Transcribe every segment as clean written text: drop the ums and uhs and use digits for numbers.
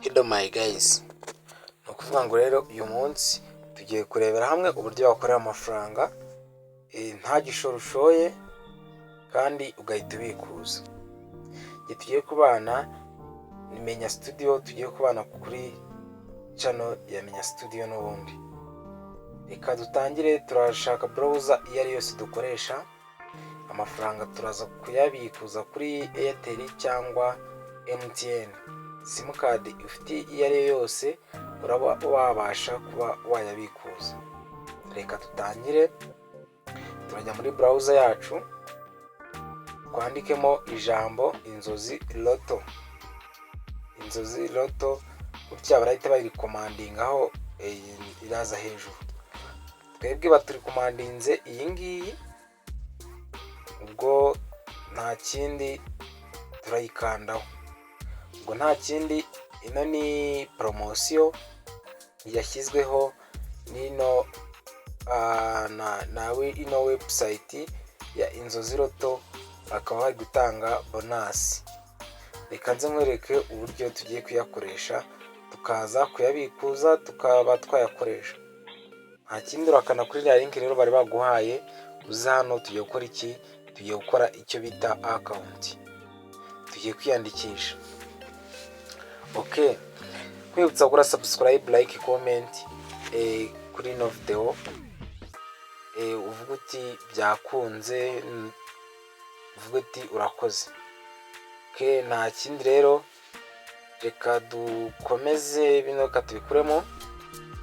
Hello my guys, ni ukuvuga ngo rero uyu munsi tugiye kurebera hamwe uburyo wakorera amafaranga nta gishoro ushoye kandi ugahita ubikuza. Tugiye kubana ni Menya Studio, tugiye kubana kuri channel ya Menya Studio n'ubundi. Reka dutangire. Turashaka browser iyo ari yose dukoresha, amafaranga turaza kuyabikuza kuri Airtel cyangwa MTN. Simukadi ufite iyo ari yo yose uraba wabasha kuba wayabikuza. Reka dutangire. Turajya muri browser yacu, twandikemo ijambo inzozi loto. Inzozi loto gutya barahita bayirikomandingaho, iraza hejuru. Twebwe baturikomandinze iyi ngiyi, ubwo nta kindi turayikandaho. Ubwo nta kindi, ino ni promosiyo yashyizweho nino nawe ino website ya Inzozi Loto, bakaba bari gutanga bonus. Reka nze nkwereke uburyo tugiye kuyakoresha, tukaza kuyabikuza tukaba twayakoresha. Nta kindi, urakana kuri ya link rero bari baguhaye, uza hano tugiye gukora iki? Tugiye gukora icyo bita account, tugiye kwiyandikisha. Okay, kwibutsa gukora subscribe, like, comment kuri ino video, uvuga uti byakunze, uvuga uti urakoze. Okay, nta kindi rero, reka dukomeze bino katubikuremo.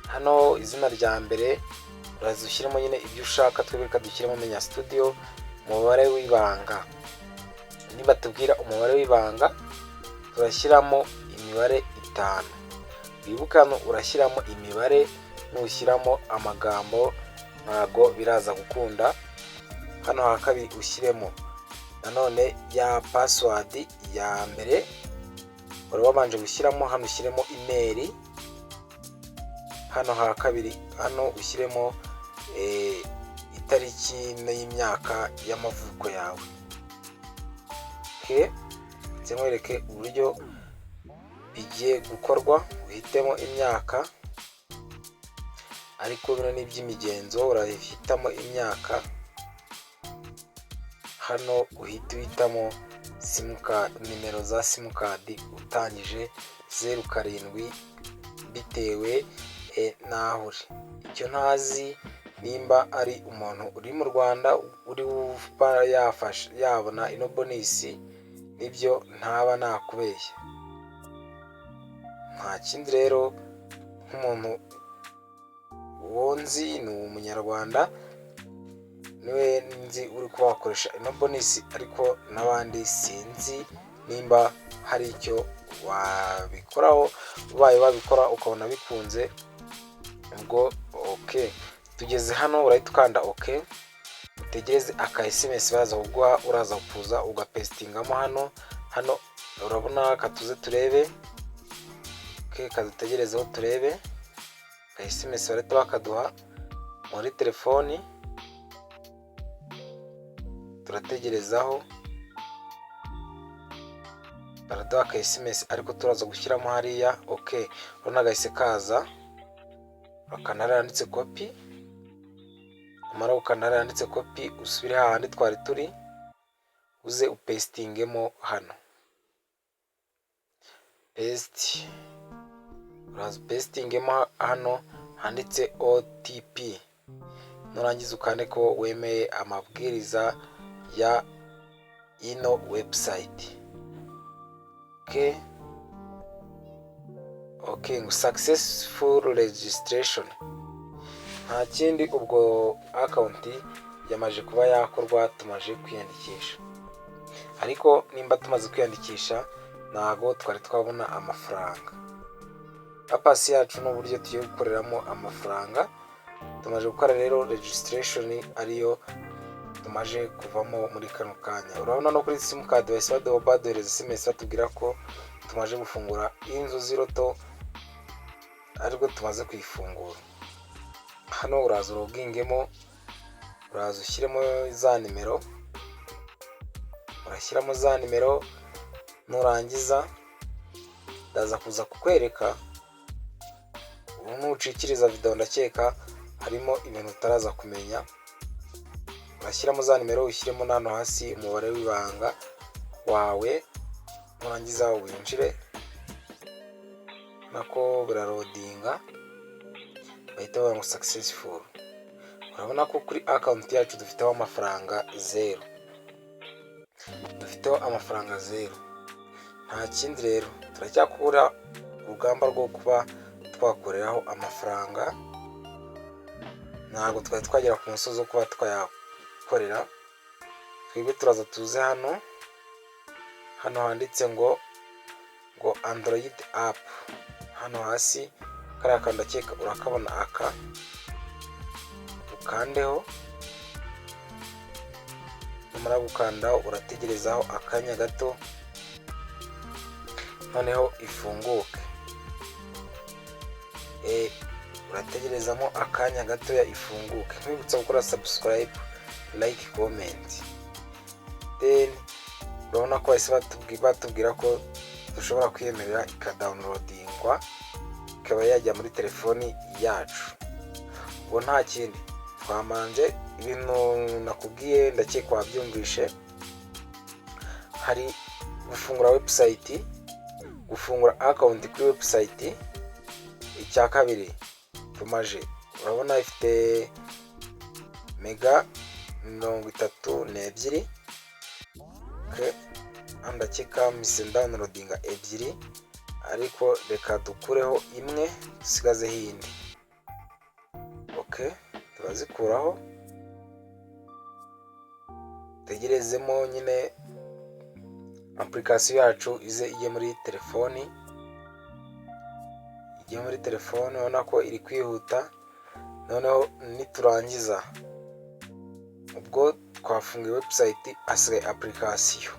Hano izina rya mbere uraza ushyiremo nyine ibyo ushaka, twebwe reka dushyiremo Menya Studio, umubare w'ibanga. Niba tubwira umubare w'ibanga, turashyiramo imibare 5. Wibuka hano urashyiramo imibare, nushyiramo amagambo ntago biraza gukunda. Hano ha kabiri ushyiremo nanone ya password ya mbere wari wabanje gushyiramo. Hano ushyiremo email. Hano ha kabiri hano ushyiremo itariki n'imyaka y'amavuko yawe. Okay, nkwereke uburyo bigiye gukorwa. Uhitemo imyaka, ariko bino ni iby'imigenzo, urahitamo imyaka. Hano uhitamo nimero za simukadi utangije 07 bitewe naho uri. Icyo ntazi nimba ari umuntu uri mu Rwanda uri yabona ino bonus, nibyo ntaba nakubeshya. Nta kindi rero, nk'umuntu wonzi ni umunyarwanda niwe nzi uri kubakoresha ino bonus, ariko n'abandi sinzi nimba hari icyo wabikoraho. Ubaye wabikora ukabona bikunze, ubwo okay. Tugeze hano urahita ukanda okay, utegereze aka SMS baza kuguha, uraza kuza ugapestingamo hano urabona katuze turebe. Okay, kadutegerezeho turebe aka SMS barahita bakaduha muri telefoni, turategerezaho baraduha aka SMS, ariko turaza gushyiramo hariya. Okay, urabona gahise kaza, akanara yanditse copy. Amara ukanara yanditse copy, usubire hahandi twari turi, uze upestingemo hano paste. Uraza pastingemo hano handitse OTP, nurangiza ukande ko wemeye amabwiriza ya ino website. Okay, ngo successful registration. Nta kindi, ubwo account yamaje kuba yakorwa, tumaje kwiyandikisha. Ariko nimba tumaze kwiyandikisha ntago twari twabona amafaranga. Apasi yacu n'uburyo tugiye gukoreramo amafaranga. Tumaje gukora rero registration, ariyo tumaje kuvamo muri kano kanya. Urabona no kuri simukadi bahise baduhereza SMS batubwira ko tumaje gufungura Inzozi Loto, ariko tumaze kuyifungura. Hano uraza urogingemo, uraza ushyiremo za nimero, urashyiramo za nimero, nurangiza ndaza kuza kukwereka. Ubu nucikiriza video ndakeka harimo ibintu utaraza kumenya. Urashyiramo za nimero, ushyiremo nano hasi umubare w'ibanga wawe, nurangiza winjire. Nako birarodinga bahita bavuga ngo successful. Urabona ko kuri account yacu dufiteho amafaranga 0. Dufiteho amafaranga 0. Nta kindi rero, turacyakura urugamba rwo kuba twakoreraho amafaranga. Ntabwo twari twagera ku musozo kuba twayakorera. Twebwe turaza tuze hano handitse ngo Android app. Hano hasi kariya kandakeka urakabona aka, ukandeho. Numara gukandaho urategerezaho akanya gato, noneho ifunguke. Urategerezamo akanya gato ya ifunguke. Nkwibutsa gukora subscribe, like, comment. Then urabona ko bahise batubwira ko dushobora kwiyemerera ikadownloadingwa ikaba yajya muri telefoni yacu. Ubwo nta kindi, twamanje ibintu nakubwiye ndakeka wabyumvishe. Hari gufungura website, gufungura account kuri website. Icya kabiri tumaje, urabona ifite mega 32. Okay, andakeka mise downloadinga ebyiri, ariko reka dukureho imwe dusigazeho iyindi. Okay, turazikuraho, tegerezemo nyine application yacu ize ijye muri telefoni. Ijye muri telefoni, ubona ko iri kwihuta. Noneho niturangiza, ubwo twafunguye website, asigaye application.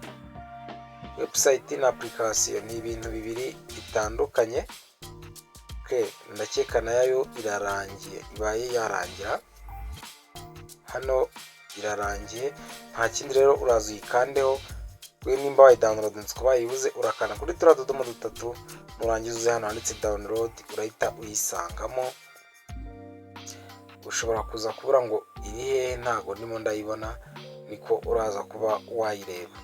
Website na application ni ibintu bibiri bitandukanye. Okay, ndakeka nayo irarangiye, ibaye yarangira. Hano irarangiye, nta kindi rero uraza uyikandeho. We nimba wayi download kuba yibuze, urakanda kuri turiya tudomo dutatu, nurangiza uze hano handitse download, urahita uyisangamo. Ushobora kuza kubura ngo iri hehe, ntago ndimo ndayibona, niko uraza kuba wayireba.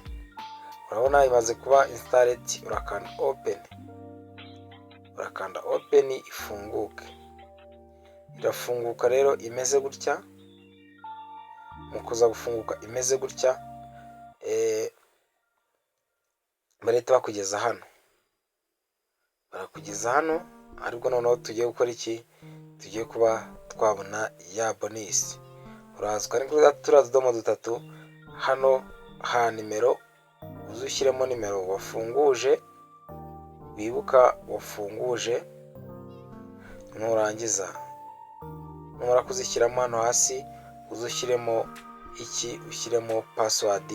Urabona imaze kuba installed, urakanda open. Urakanda open ifunguke. Irafunguka rero imeze gutya. Mu kuza gufunguka imeze gutya, bareta bakugeza hano. Barakugeza hano, ariko noneho tugiye gukora iki? Tugiye kuba twabona ya bonus. Urazwa ni kuri turiya tudomo dutatu, hano ha nimero, uzushyiremo nimero wafunguje, wibuka wafunguje. Nurangiza, numara kuzishyiramo hano hasi, uzushyiremo iki? Ushyiremo password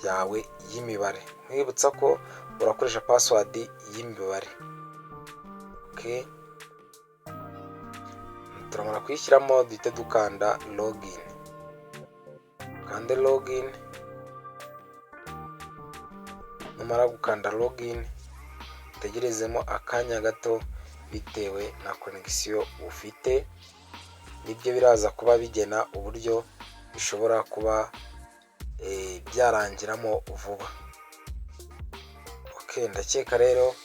yawe y'imibare. Mwibutsa ko urakoresha password y'imibare. Okay, turamara kuyishyiramo, duhite dukanda login. Kande login. Numara gukanda login, utegerezemo akanya gato bitewe na connection ufite. Nibyo biraza kuba bigena uburyo bishobora kuba byarangiramo vuba. Okay, ndakeka rero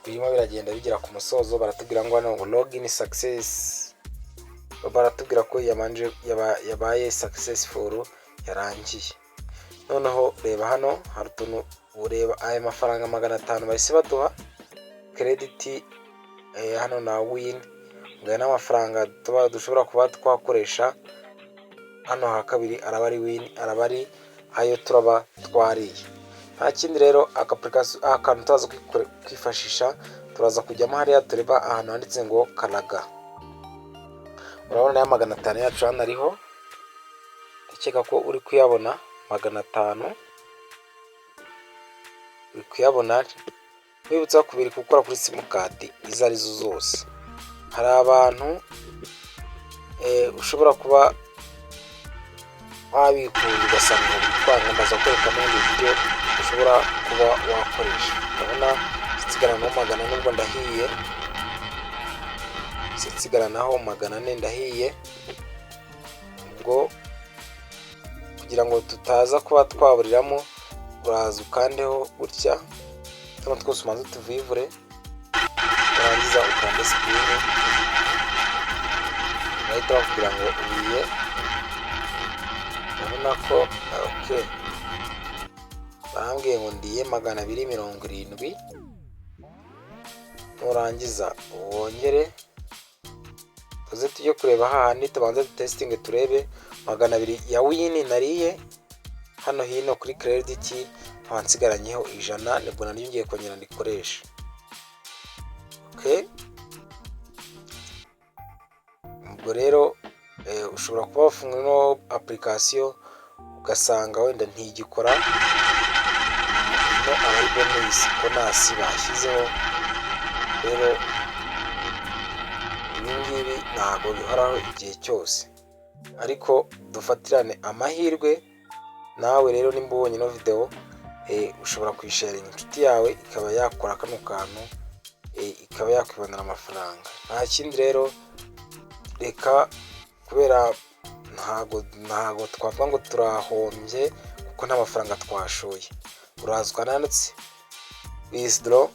birimo biragenda bigera ku musozo. Baratubwira ngo hano ngo login success. Baratubwira ko yabaye successful, yarangiye. Noneho reba hano hari utuntu, ureba aya mafaranga 500 bahise baduha credit. Hano na win, ngaya n'amafaranga tuba dushobora kuba twakoresha. Hano ha kabiri araba ari win, araba ari ayo turaba twariye. Nta kindi rero, akantu tuzaza kwifashisha, turaza kujyamo hariya tureba ahantu handitse ngo karaga. Urabona ya 500 yacu hano ariho, ndakeka ko uri kuyabona 500. Uri kuyabona. Wibutsa kubiri gukora kuri simukadi izo arizo zose. Hari abantu ushobora kuba wabikuye ugasanga bitwanga, ndaza kwereka n'ubundi buryo ushobora kuba wakoresha. Urabona nsigaranaho magana nubwo ndahiye, nsigaranaho 400 ndahiye. Ubwo kugira ngo tutaza kuba twaburiramo, uraza ukandeho gutya, tuno twose umanze tuvivure, urangiza ukande screen, bahita bakubwira ngo uriye. Urabona ko okay, barambwiye ngo ndiye 270. Nurangiza wongere tuze tujye kureba hahandi tubanze testing turebe 200 ya win nariye. Hano hino kuri credit nsigaranyeho 100, nibwo nari ngiye kongera ndikoresha. Okay, ubwo rero ushobora kuba wafunga no application ugasanga wenda ntigikora, no abari bonus bashyizeho. Rero ibingibi ntabwo bihoraho igihe cyose, ariko dufatirane amahirwe. Nawe rero nimba ubonye no video ushobora kuyisharinga inshuti yawe ikaba yakora kano kantu, ikaba yakwibonera amafaranga. Nta kindi rero, reka kubera ntago twavuga ngo turahombye kuko nta mafaranga twashoye. Urazwa nanditse withdraw,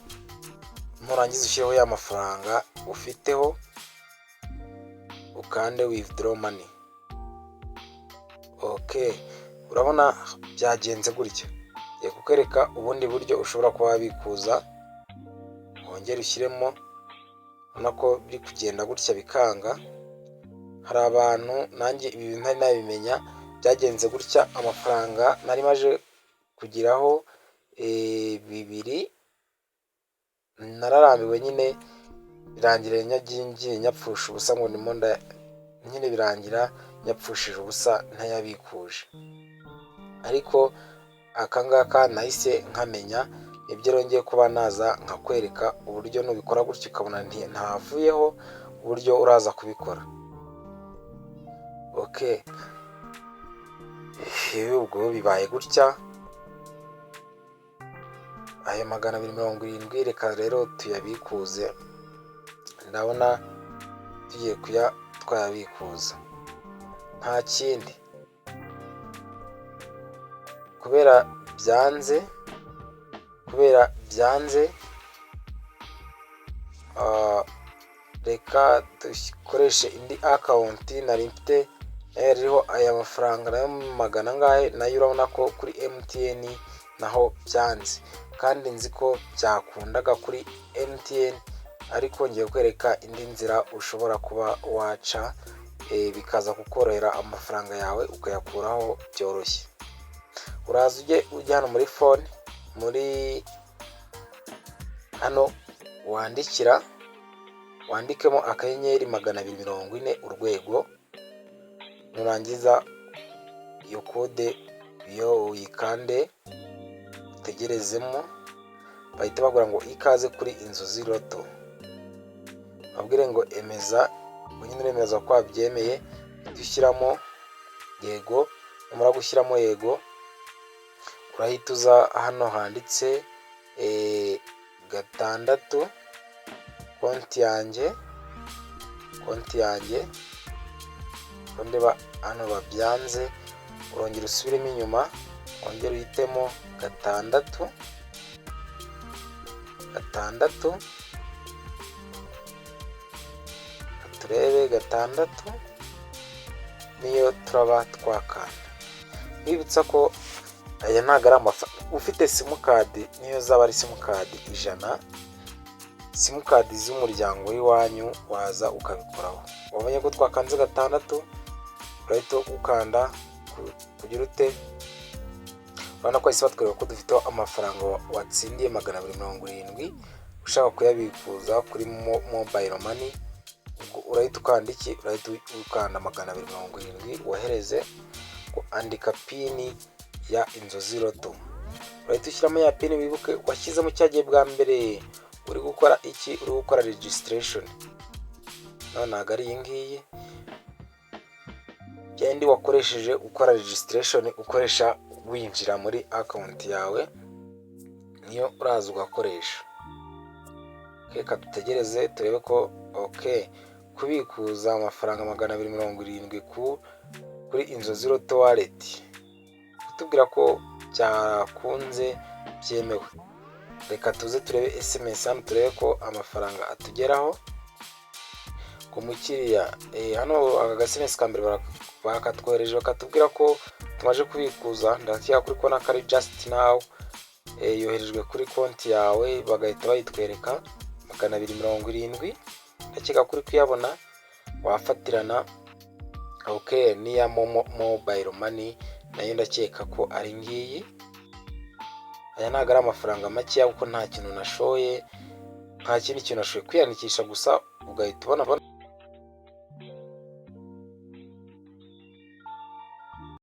nurangiza ushyireho ya mafaranga ufiteho, ukande withdraw money. Okay, urabona byagenze gutya. Ngiye kukwereka ubundi buryo ushobora kuba wabikuza, wongere ushyiremo. Urabona ko biri kugenda gutya bikanga. Hari abantu nanjye ibi ntari nabimenya, byagenze gutya. Amafaranga nari maje kugiraho 2 nararambiwe nyine, birangira nyagiye nyapfusha ubusa, ngo ndimo nyine birangira nyapfushije ubusa ntayabikuje. Ariko akangaka nahise nkamenya, ibyo rongeye kuba naza nkakwereka uburyo nubikora gutyo ukabona ntavuyeho, uburyo uraza kubikora. Okay, ubwo bibaye gutya. Aya 270 reka rero tuyabikuze. Ndabona tugiye twayabikuza. Nta kindi, kubera byanze reka dukoreshe indi account nari mfite iriho aya mafaranga nayo 100 nayo. Urabona ko kuri MTN naho byanze, kandi nzi ko byakundaga kuri MTN, ariko ngiye kwereka indi nzira ushobora kuba waca bikaza kukorohera amafaranga yawe ukayakuraho byoroshye. Uraza ujye hano muri phone, muri hano wandikemo akanyenyeri 240 urwego. Nurangiza iyo kode iyo uyikande utegerezemo, bahita bagura ngo ikaze kuri Inzozi Lotto. Babwire ngo emeza, unyine uremeza ko wabyemeye. Dushyiramo yego. Numara gushyiramo yego, urahita uza hano handitse 6 konti yanjye. Ndeba hano babyanze, urongera usubiremo inyuma, wongera uhitemo 6 turebe 6 niyo turaba twakanda. Nibutsa ko aya ntago ari amafaranga. Ufite simukadi niyo zaba ari simukadi 100, simukadi z'umuryango w'iwanyu waza ukabikoraho. Wabonye ko twakanze 6, urahita ukanda kugira ute. Urabona ko isi batwereka ko dufite amafaranga watsindiye 270 ushaka kuyabikuza kuri mobile money. Urahita ukanda iki, urahita ukanda 270 wohereze, andika pin ya Inzozi Lotto. Urahita ushyiramo ya pin wibuke washyizemo cyagiye bwa mbere. Uri gukora iki? Uri gukora registration. Ntabwo ari iyi ngiyi kandi wakoresheje ukora registration, ukoresha winjira muri account yawe, niyo uraza ugakoresha. reka dutegereze turebe ko kubikuza amafaranga 270 kuri Inzozi Lotto wallet kutubwira ko byakunze byemewe. Reka tuze turebe SMS hano turebe ko amafaranga atugeraho ku mukiriya. Hano aka SMS ka mbere bakatwohereje bakatubwira ko tumaje kubikuza, ndakeka kuri kona kari just now yoherejwe kuri konti yawe, bagahita bayitwereka 270. ndakeka kuri kuyabona wafatirana niya mobile money nayo ndakeka ko ari ngiyi. Aya ntago ari amafaranga make kuko nta kintu nashoye, nta kindi kintu nashoye kwiyandikisha gusa ugahita ubona